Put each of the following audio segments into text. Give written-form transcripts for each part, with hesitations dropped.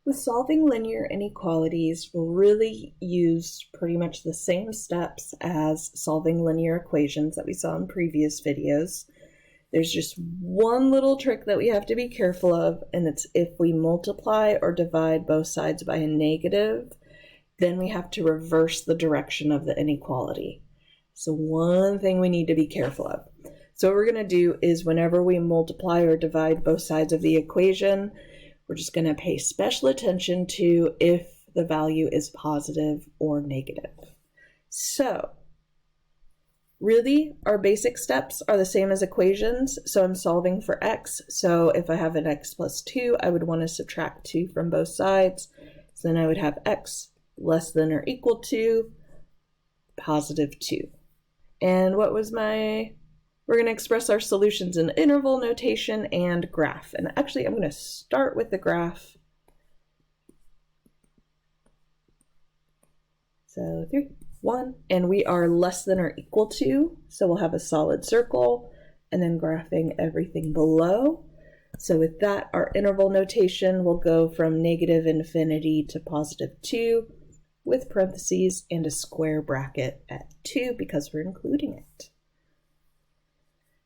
With solving linear inequalities, we'll really use pretty much the same steps as solving linear equations that we saw in previous videos. There's just one little trick that we have to be careful of, and it's if we multiply or divide both sides by a negative, then we have to reverse the direction of the inequality. So one thing we need to be careful of. So what we're going to do is whenever we multiply or divide both sides of the equation, we're just going to pay special attention to if the value is positive or negative. So really, our basic steps are the same as equations. So I'm solving for x. So if I have an x plus 2, I would want to subtract 2 from both sides. So then I would have x less than or equal to positive 2. And what was we're going to express our solutions in interval notation and graph. And actually, I'm going to start with the graph. So 3, 1, and we are less than or equal to, so we'll have a solid circle, and then graphing everything below. So with that, our interval notation will go from negative infinity to positive 2, with parentheses and a square bracket at 2 because we're including it.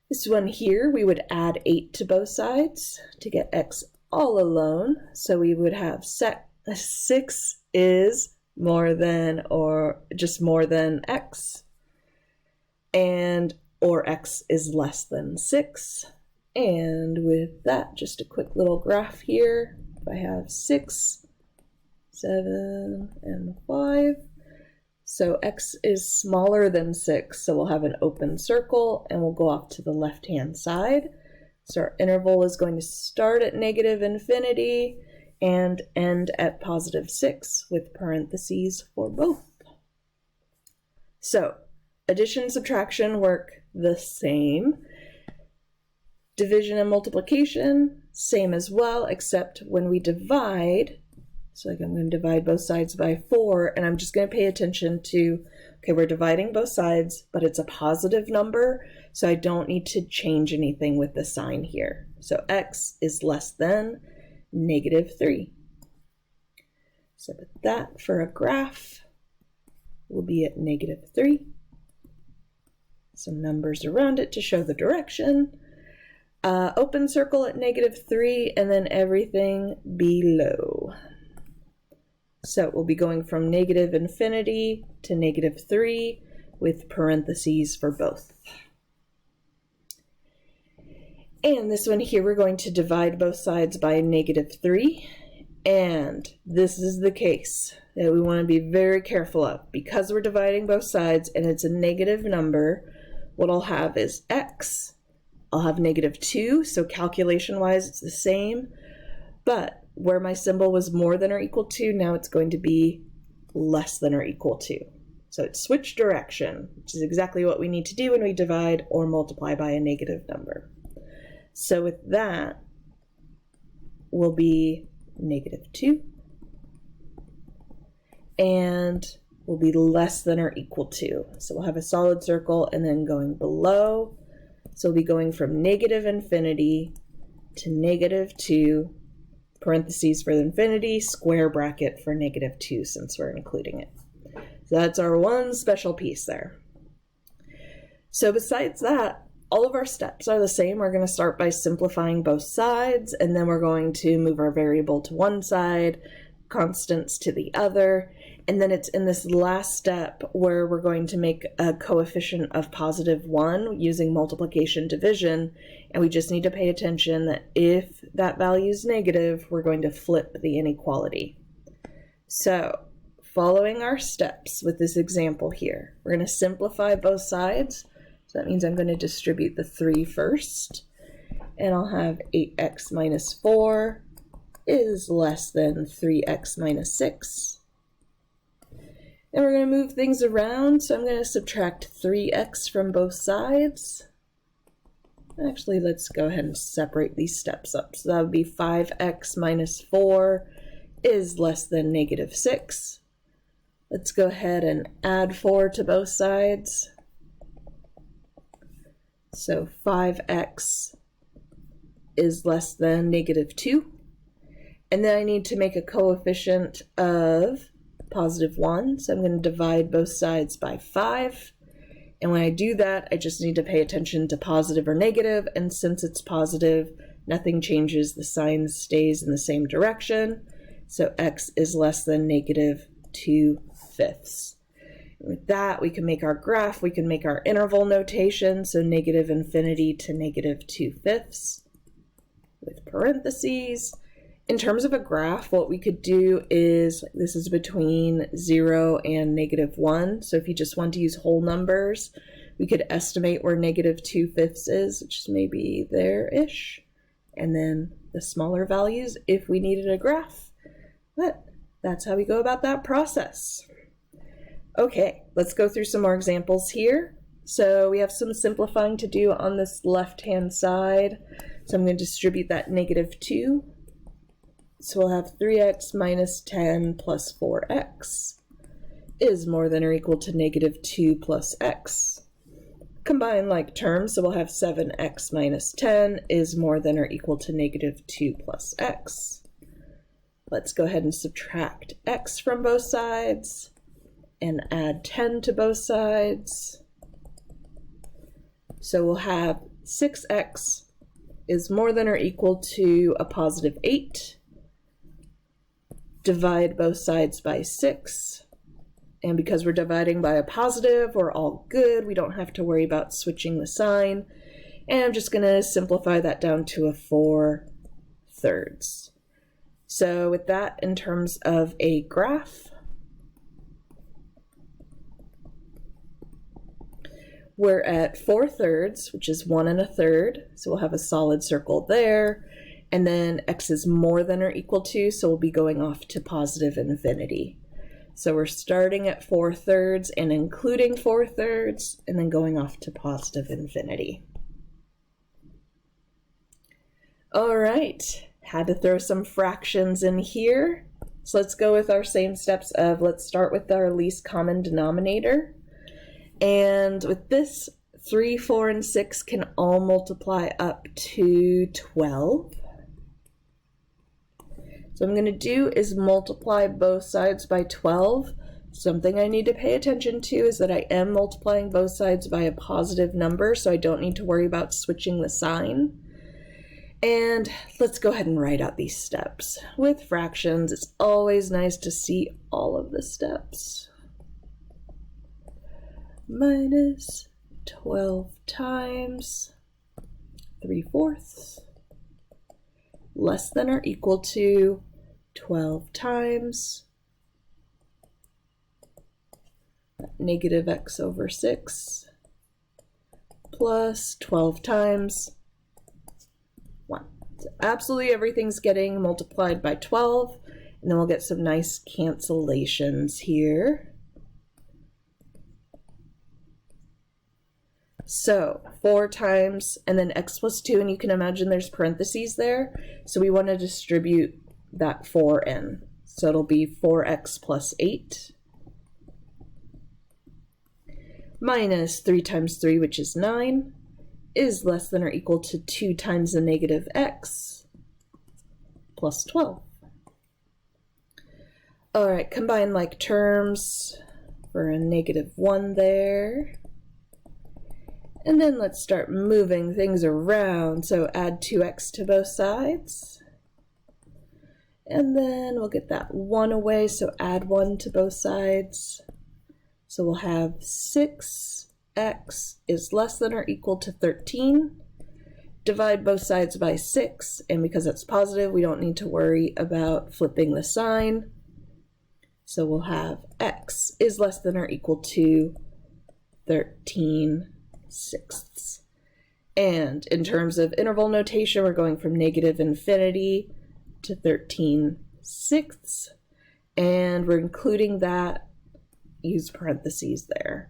This one here, we would add 8 to both sides to get x all alone. So we would have 6 is more than or just more than x, and or x is less than 6. And with that, just a quick little graph here. If I have 6, 7, and 5. So x is smaller than 6, so we'll have an open circle and we'll go off to the left-hand side. So our interval is going to start at negative infinity and end at positive 6 with parentheses for both. So addition and subtraction work the same. Division and multiplication, same as well, except when we divide, so like I'm going to divide both sides by 4, and I'm just going to pay attention to, okay, we're dividing both sides, but it's a positive number, so I don't need to change anything with the sign here. So x is less than negative 3. So with that, for a graph, we'll be at negative 3. Some numbers around it to show the direction. Open circle at negative 3, and then everything below. So we'll be going from negative infinity to negative 3 with parentheses for both. And this one here, we're going to divide both sides by negative 3. And this is the case that we want to be very careful of. Because we're dividing both sides and it's a negative number, what I'll have is x. I'll have negative 2, so calculation-wise it's the same. But where my symbol was more than or equal to, now it's going to be less than or equal to. So it's switched direction, which is exactly what we need to do when we divide or multiply by a negative number. So with that, will be negative 2, and will be less than or equal to. So we'll have a solid circle and then going below. So we'll be going from negative infinity to negative 2, parentheses for infinity, square bracket for negative 2 since we're including it. So that's our one special piece there. So besides that, all of our steps are the same. We're going to start by simplifying both sides, and then we're going to move our variable to one side, constants to the other, and then it's in this last step where we're going to make a coefficient of positive 1 using multiplication division, and we just need to pay attention that if that value is negative, we're going to flip the inequality. So following our steps with this example here, we're going to simplify both sides. So that means I'm going to distribute the 3 first, and I'll have 8x minus 4 is less than 3x minus 6. And we're going to move things around, so I'm going to subtract 3x from both sides. Actually, let's go ahead and separate these steps up. So that would be 5x minus 4 is less than negative 6. Let's go ahead and add 4 to both sides. So 5x is less than negative 2. And then I need to make a coefficient of +1. So I'm going to divide both sides by 5. And when I do that, I just need to pay attention to positive or negative. And since it's positive, nothing changes. The sign stays in the same direction. So x is less than -2/5. With that, we can make our graph, we can make our interval notation, so -∞ to -2/5 with parentheses. In terms of a graph, what we could do is, this is between 0 and -1, so if you just want to use whole numbers, we could estimate where -2/5 is, which is maybe there-ish, and then the smaller values if we needed a graph. But that's how we go about that process. Okay, let's go through some more examples here. So we have some simplifying to do on this left-hand side. So I'm going to distribute that -2. So we'll have 3x minus 10 plus 4x is more than or equal to -2 plus x. Combine like terms, so we'll have 7x minus 10 is more than or equal to -2 plus x. Let's go ahead and subtract x from both sides and add 10 to both sides. So we'll have 6x is more than or equal to a +8. Divide both sides by 6. And because we're dividing by a positive, we're all good. We don't have to worry about switching the sign. And I'm just going to simplify that down to a 4/3. So with that, in terms of a graph, we're at 4/3, which is 1 1/3. So we'll have a solid circle there. And then x is more than or equal to, so we'll be going off to +∞. So we're starting at 4/3 and including 4/3, and then going off to +∞. All right, had to throw some fractions in here. So let's go with our same steps of, let's start with our least common denominator. And with this, 3, 4, and 6 can all multiply up to 12. So what I'm going to do is multiply both sides by 12. Something I need to pay attention to is that I am multiplying both sides by a positive number, so I don't need to worry about switching the sign. And let's go ahead and write out these steps. With fractions, it's always nice to see all of the steps. Minus 12 times 3/4 less than or equal to 12 times -x/6 plus 12 times 1. So absolutely everything's getting multiplied by 12, and then we'll get some nice cancellations here. So 4 times, and then x plus 2, and you can imagine there's parentheses there, so we want to distribute that 4 in. So it'll be 4x plus 8 minus 3 times 3, which is 9, is less than or equal to 2 times the -x plus 12. All right, combine like terms for a -1 there. And then let's start moving things around. So add 2x to both sides. And then we'll get that 1 away, so add 1 to both sides. So we'll have 6x is less than or equal to 13. Divide both sides by 6, and because it's positive, we don't need to worry about flipping the sign. So we'll have x is less than or equal to 13/6. And in terms of interval notation, we're going from -∞ to 13/6, and we're including that, use parentheses there.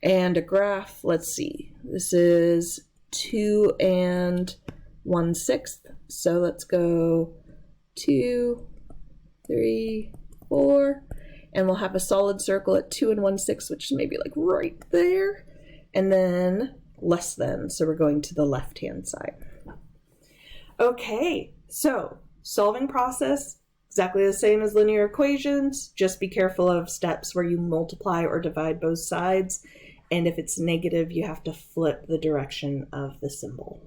And a graph, let's see, this is 2 1/6, so let's go 2, 3, 4, and we'll have a solid circle at 2 1/6, which is maybe like right there. And then less than, so we're going to the left-hand side. Okay, so Solving process, exactly the same as linear equations. Just be careful of steps where you multiply or divide both sides. And if it's negative, you have to flip the direction of the symbol.